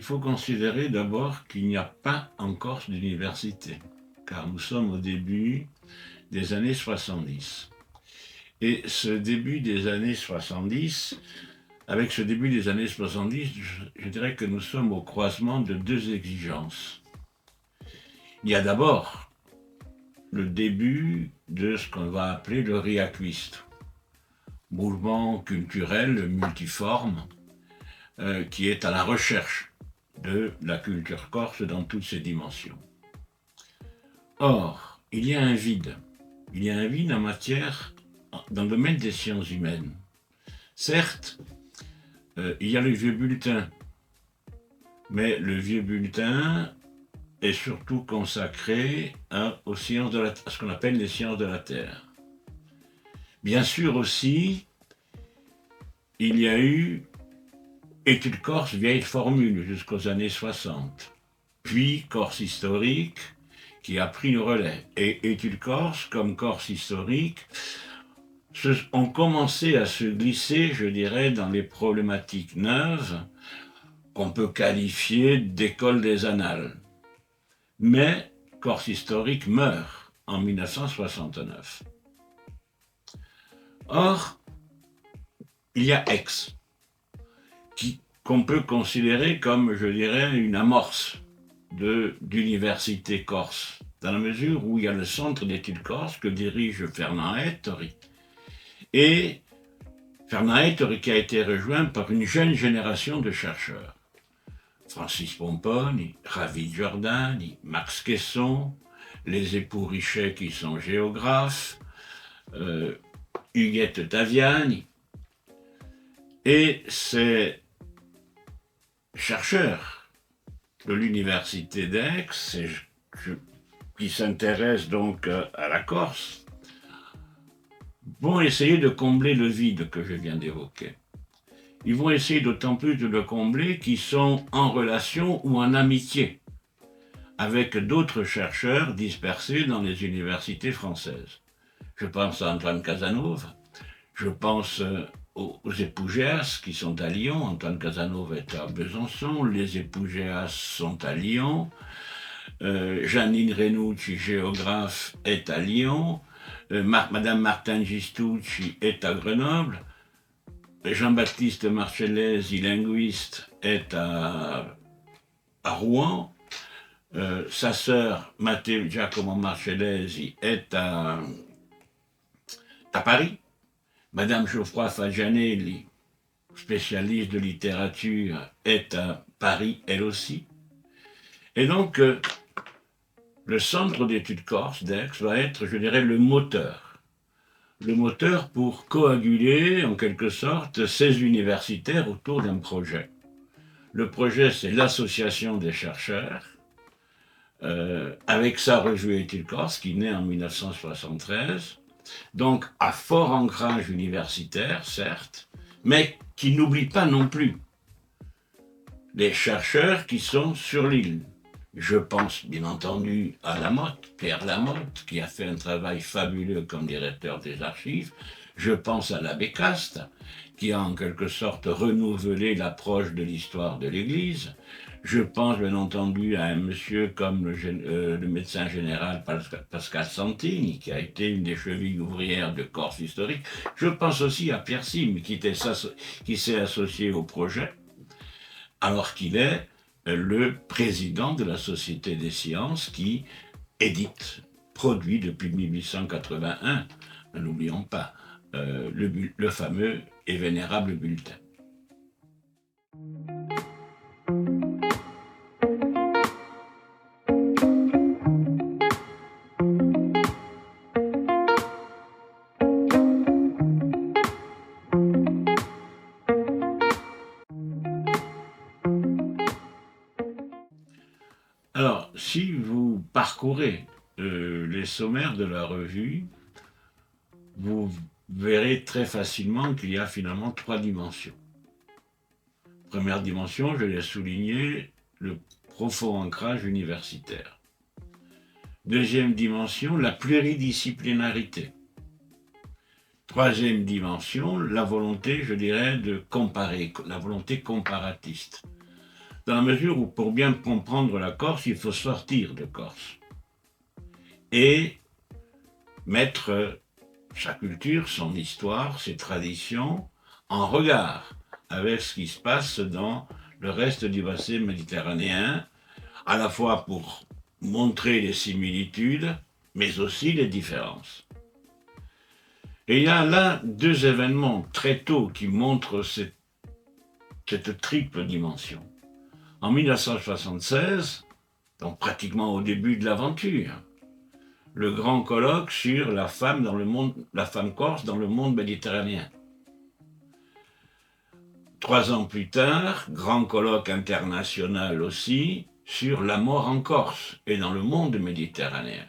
faut considérer d'abord qu'il n'y a pas en Corse d'université, car nous sommes au début des années 70. Et ce début des années 70, avec ce début des années 70, je dirais que nous sommes au croisement de deux exigences. Il y a d'abord le début de ce qu'on va appeler le riacquiste, mouvement culturel multiforme qui est à la recherche de la culture corse dans toutes ses dimensions. Or, il y a un vide. Il y a un vide en matière, dans le domaine des sciences humaines. Certes, il y a le vieux bulletin, mais le vieux bulletin est surtout consacré à ce qu'on appelle les sciences de la Terre. Bien sûr aussi, il y a eu Études Corse, vieille formule jusqu'aux années 60, puis Corse historique qui a pris le relais. Et Études Corse, comme Corse historique, ont commencé à se glisser, je dirais, dans les problématiques neuves qu'on peut qualifier d'école des annales. Mais Corse historique meurt en 1969. Or, il y a Aix, qu'on peut considérer comme, je dirais, une amorce d'université corse, dans la mesure où il y a le centre d'études corse que dirige Fernand Ettori. Et Fernand Ettori qui a été rejoint par une jeune génération de chercheurs. Francis Pomponi, Ravi Giordani, Max Quesson, les époux Richet qui sont géographes, Huguette Taviani. Et ces chercheurs de l'université d'Aix, qui s'intéressent donc à la Corse, vont essayer de combler le vide que je viens d'évoquer. Ils vont essayer d'autant plus de le combler qu'ils sont en relation ou en amitié avec d'autres chercheurs dispersés dans les universités françaises. Je pense à Antoine Casanova, je pense aux époux Géas qui sont à Lyon. Antoine Casanova est à Besançon, les époux Géas sont à Lyon, Janine Renucci, géographe, est à Lyon, Madame Martin Gistucci est à Grenoble, Jean-Baptiste Marcellesi, linguiste, est à Rouen, sa sœur Matteo Giacomo Marcellesi est à Paris. Madame Geoffroy Fagianelli, spécialiste de littérature, est à Paris elle aussi. Et donc, le centre d'études corse d'Aix va être, je dirais, le moteur. Le moteur pour coaguler, en quelque sorte, ces universitaires autour d'un projet. Le projet, c'est l'association des chercheurs, avec sa revue Études Corse, qui naît en 1973, donc à fort ancrage universitaire, certes, mais qui n'oublie pas non plus les chercheurs qui sont sur l'île. Je pense bien entendu à Lamotte, Pierre Lamotte, qui a fait un travail fabuleux comme directeur des archives. Je pense à l'abbé Caste, qui a en quelque sorte renouvelé l'approche de l'histoire de l'Église. Je pense bien entendu à un monsieur comme le médecin général Pascal Santini, qui a été une des chevilles ouvrières de Corse historique. Je pense aussi à Pierre Sim, qui s'est associé au projet, alors qu'il est le président de la Société des sciences qui produit depuis 1881, n'oublions pas, le fameux et vénérable bulletin. Alors, si vous parcourez les sommaires de la revue, vous verrez très facilement qu'il y a finalement trois dimensions. Première dimension, je l'ai souligné, le profond ancrage universitaire. Deuxième dimension, la pluridisciplinarité. Troisième dimension, la volonté, je dirais, de comparer, la volonté comparatiste. dans la mesure où pour bien comprendre la Corse, il faut sortir de Corse et mettre sa culture, son histoire, ses traditions en regard avec ce qui se passe dans le reste du bassin méditerranéen, à la fois pour montrer les similitudes, mais aussi les différences. Et il y a là deux événements très tôt qui montrent cette triple dimension. En 1976, donc pratiquement au début de l'aventure, le grand colloque sur la femme dans le monde, la femme corse dans le monde méditerranéen. 3 ans plus tard, grand colloque international aussi sur la mort en Corse et dans le monde méditerranéen.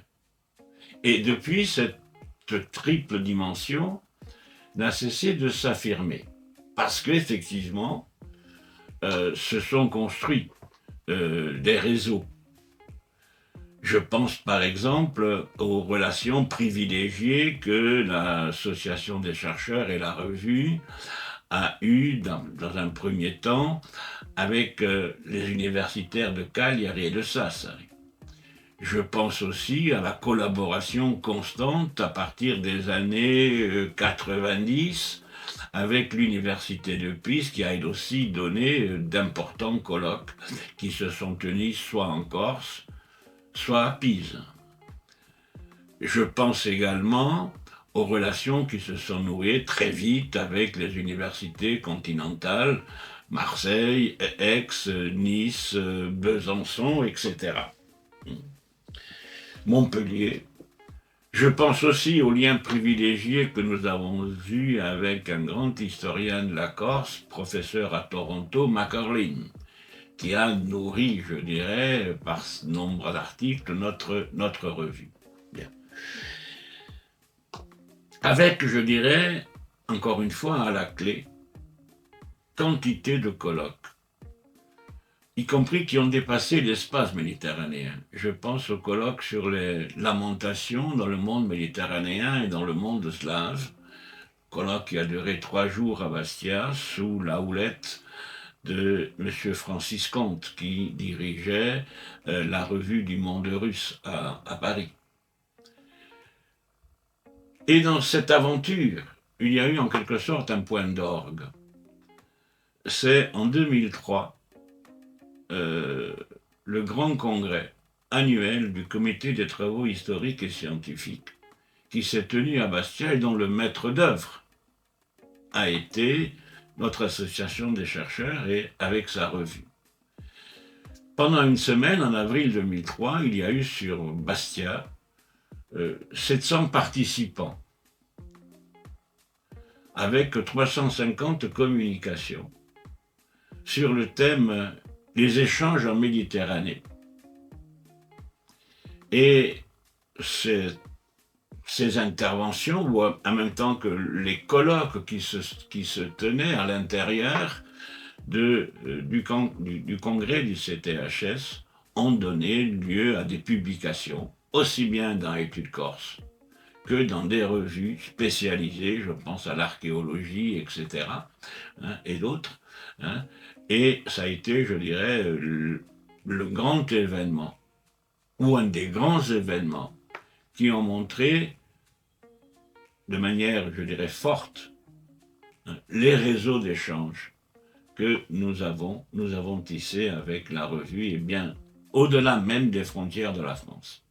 Et depuis, cette triple dimension n'a cessé de s'affirmer. Parce qu'effectivement, se sont construits des réseaux. Je pense par exemple aux relations privilégiées que l'Association des chercheurs et la revue a eues dans un premier temps avec les universitaires de Cagliari et de Sassari. Je pense aussi à la collaboration constante à partir des années 90 avec l'université de Pise qui a elle aussi donné d'importants colloques qui se sont tenus soit en Corse, soit à Pise. Je pense également aux relations qui se sont nouées très vite avec les universités continentales, Marseille, Aix, Nice, Besançon, etc. Montpellier. Je pense aussi aux liens privilégiés que nous avons eus avec un grand historien de la Corse, professeur à Toronto, Macaulay, qui a nourri, je dirais, par nombre d'articles, notre revue. Bien. Avec, je dirais, encore une fois, à la clé, quantité de colloques, y compris qui ont dépassé l'espace méditerranéen. Je pense aux colloques sur les lamentations dans le monde méditerranéen et dans le monde slave, colloque qui a duré 3 jours à Bastia, sous la houlette de M. Francis Comte, qui dirigeait la revue du monde russe à Paris. Et dans cette aventure, il y a eu en quelque sorte un point d'orgue. C'est en 2003, le grand congrès annuel du Comité des travaux historiques et scientifiques qui s'est tenu à Bastia et dont le maître d'œuvre a été notre association des chercheurs et avec sa revue. Pendant une semaine, en avril 2003, il y a eu sur Bastia 700 participants avec 350 communications sur le thème les échanges en Méditerranée. Et ces interventions, ou en même temps que les colloques qui se tenaient à l'intérieur du congrès du CTHS, ont donné lieu à des publications, aussi bien dans Études Corse que dans des revues spécialisées, je pense à l'archéologie, etc., et d'autres. Et ça a été, je dirais, le grand événement, ou un des grands événements, qui ont montré de manière, je dirais, forte, les réseaux d'échange que nous avons tissés avec la revue, et bien au-delà même des frontières de la France.